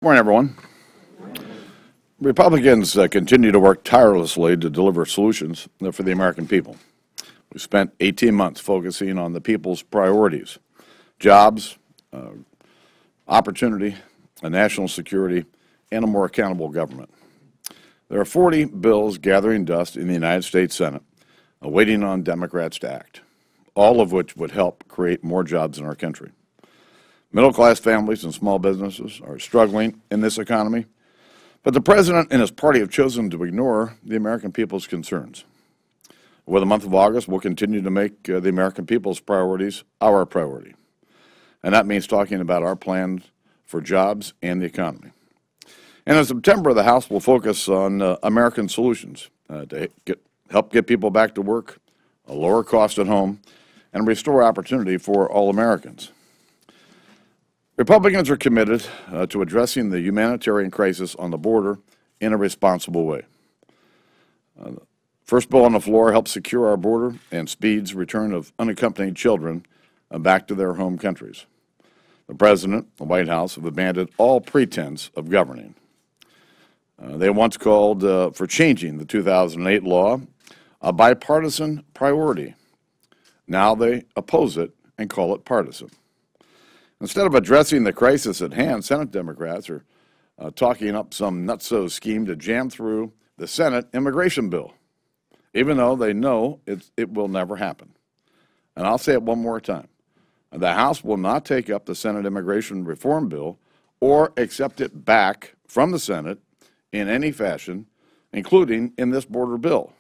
Morning, everyone. Republicans continue to work tirelessly to deliver solutions for the American people. We spent 18 months focusing on the people's priorities: jobs, opportunity, national security, and a more accountable government. There are 40 bills gathering dust in the United States Senate, waiting on Democrats to act, all of which would help create more jobs in our country. Middle-class families and small businesses are struggling in this economy, but the President and his party have chosen to ignore the American people's concerns. Over the month of August, we'll continue to make the American people's priorities our priority, and that means talking about our plans for jobs and the economy. And in September, the House will focus on American solutions to help get people back to work, a lower cost at home, and restore opportunity for all Americans. Republicans are committed to addressing the humanitarian crisis on the border in a responsible way. The first bill on the floor helps secure our border and speeds return of unaccompanied children back to their home countries. The President and the White House have abandoned all pretense of governing. They once called for changing the 2008 law a bipartisan priority. Now they oppose it and call it partisan. Instead of addressing the crisis at hand, Senate Democrats are talking up some nutso scheme to jam through the Senate immigration bill, even though they know it will never happen. And I'll say it one more time. The House will not take up the Senate immigration reform bill or accept it back from the Senate in any fashion, including in this border bill.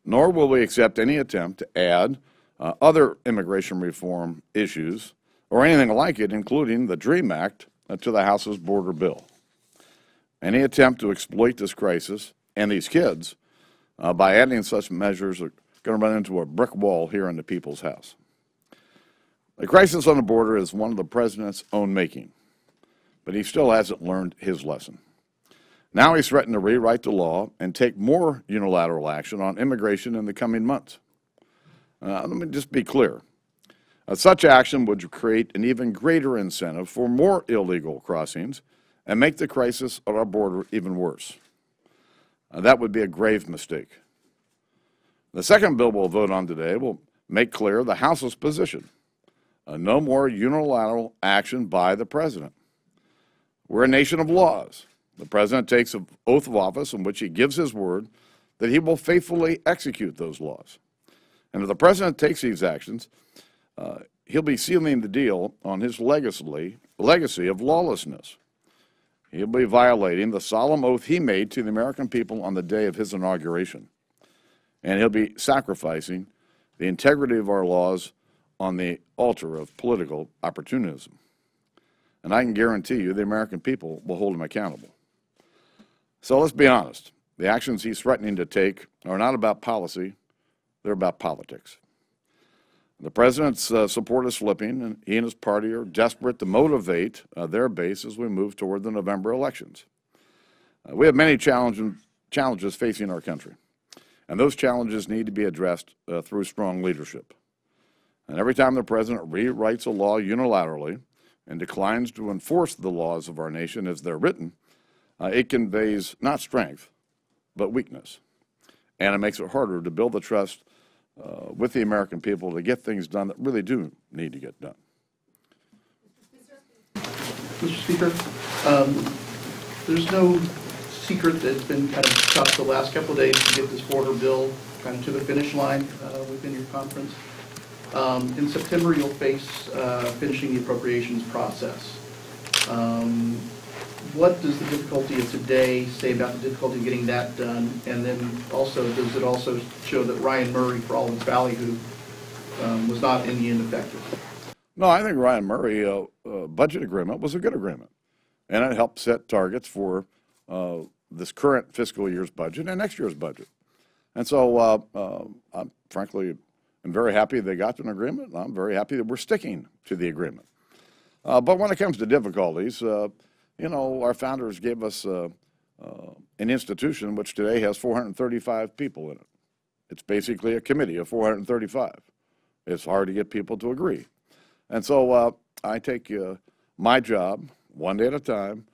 Nor will we accept any attempt to add other immigration reform issues or anything like it, including the DREAM Act, to the House's border bill. Any attempt to exploit this crisis and these kids by adding such measures are going to run into a brick wall here in the People's House. The crisis on the border is one of the President's own making, but he still hasn't learned his lesson. Now he's threatened to rewrite the law and take more unilateral action on immigration in the coming months. Let me just be clear. Such action would create an even greater incentive for more illegal crossings and make the crisis at our border even worse. That would be a grave mistake. The second bill we'll vote on today will make clear the House's position. No more unilateral action by the President. We're a nation of laws. The President takes an oath of office in which he gives his word that he will faithfully execute those laws. And if the President takes these actions, he'll be sealing the deal on his legacy of lawlessness. He'll be violating the solemn oath he made to the American people on the day of his inauguration. And he'll be sacrificing the integrity of our laws on the altar of political opportunism. And I can guarantee you the American people will hold him accountable. So let's be honest. The actions he's threatening to take are not about policy, they're about politics. The President's support is slipping, and he and his party are desperate to motivate their base as we move toward the November elections. We have many challenges facing our country, and those challenges need to be addressed through strong leadership. And every time the President rewrites a law unilaterally and declines to enforce the laws of our nation as they're written, it conveys not strength, but weakness. And it makes it harder to build the trust with the American people to get things done that really do need to get done. Mr. Speaker, there's no secret that it's been kind of tough the last couple of days to get this border bill kind of to the finish line within your conference. In September, you'll face finishing the appropriations process. What does the difficulty of today say about the difficulty of getting that done? And then also, does it also show that Ryan Murray, for all of its ballyhoo, was not in the end effective? No, I think Ryan Murray budget agreement was a good agreement. And it helped set targets for this current fiscal year's budget and next year's budget. And so, I'm frankly, I'm very happy they got to an agreement. I'm very happy that we're sticking to the agreement. But when it comes to difficulties, you know, our founders gave us an institution which today has 435 people in it. It's basically a committee of 435. It's hard to get people to agree. And so I take my job one day at a time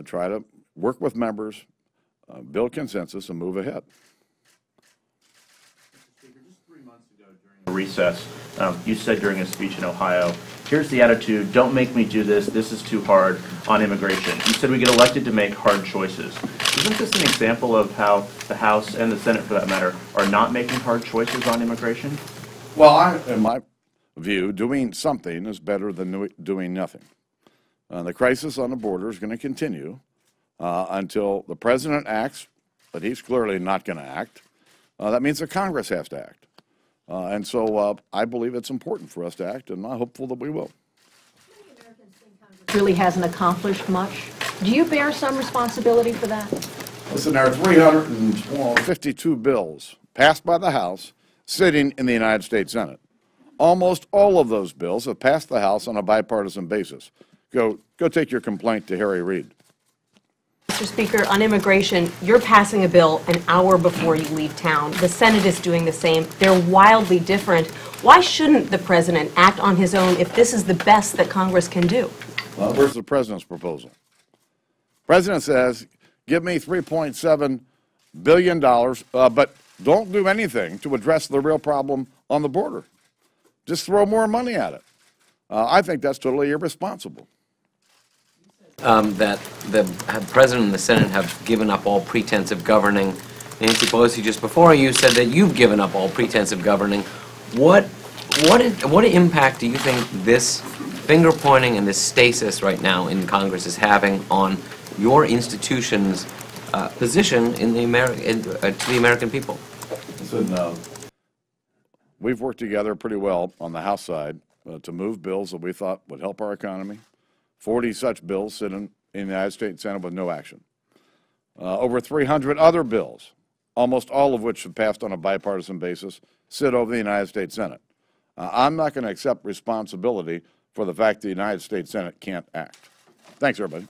try to work with members, build consensus, and move ahead. Recess, you said during a speech in Ohio, here's the attitude, don't make me do this, this is too hard on immigration. You said we get elected to make hard choices. Isn't this an example of how the House and the Senate, for that matter, are not making hard choices on immigration? Well, in my view, doing something is better than doing nothing. The crisis on the border is going to continue until the president acts, but he's clearly not going to act. That means the Congress has to act. And so I believe it's important for us to act, and I'm hopeful that we will. Many Americans think Congress really hasn't accomplished much. Do you bear some responsibility for that? Listen, there are 352 bills passed by the House sitting in the United States Senate. Almost all of those bills have passed the House on a bipartisan basis. Go take your complaint to Harry Reid. Mr. Speaker, on immigration, you're passing a bill an hour before you leave town. The Senate is doing the same. They're wildly different. Why shouldn't the president act on his own if this is the best that Congress can do? Well, where's the president's proposal? The president says, give me $3.7 billion, but don't do anything to address the real problem on the border. Just throw more money at it. I think that's totally irresponsible. That the President and the Senate have given up all pretense of governing. Nancy Pelosi just before you said that you've given up all pretense of governing. What impact do you think this finger pointing and this stasis right now in Congress is having on your institution's position in the to the American people? Listen, we've worked together pretty well on the House side to move bills that we thought would help our economy. 40 such bills sit in the United States Senate with no action. Over 300 other bills, almost all of which have passed on a bipartisan basis, sit over the United States Senate. I'm not going to accept responsibility for the fact the United States Senate can't act. Thanks, everybody.